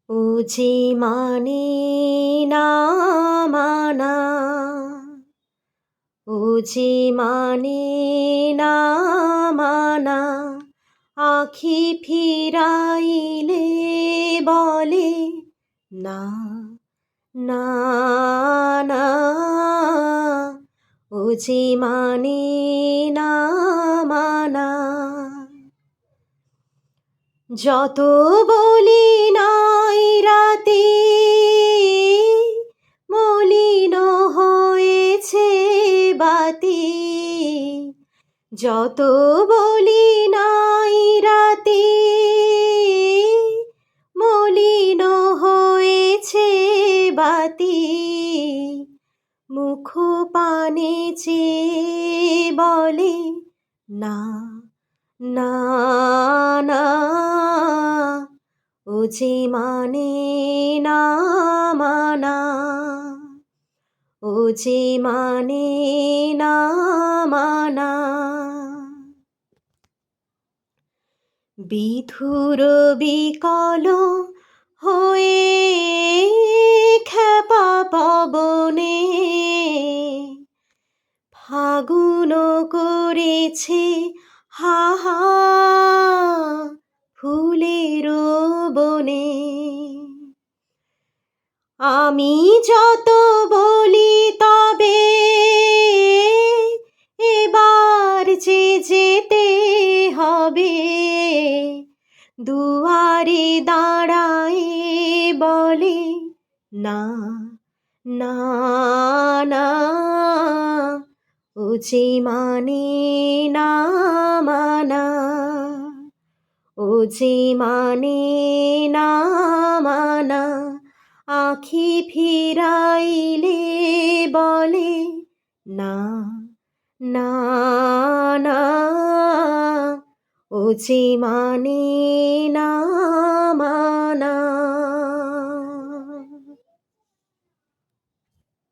ও যে মানে না মানা, ও যে মানে না মানা, আখি ফিরাইলে বলে না না না, ও যে মানে না মানা। যত বলি নাই রাতে মলিন হয়েছে বাতি, যত বলি নাই রাতে মলিন হয়েছে বাতি, মুখ পানে চেয়ে বলে না না না, ও যে মানে না মানা, ও যে মানে না মানা। বিধুর বিকল হয়ে খেপা পবনে ফাগুন করেছে হা হা ফুলের বনে। আমি যত বলি তবে এবার যে যেতে হবে, দুয়ারে দাঁড়ায় বলে না না না, ও যে মানে না মানা, ও যে মানে না মানা, আখি ফিরাইলে বলে না না না, ও যে মানে না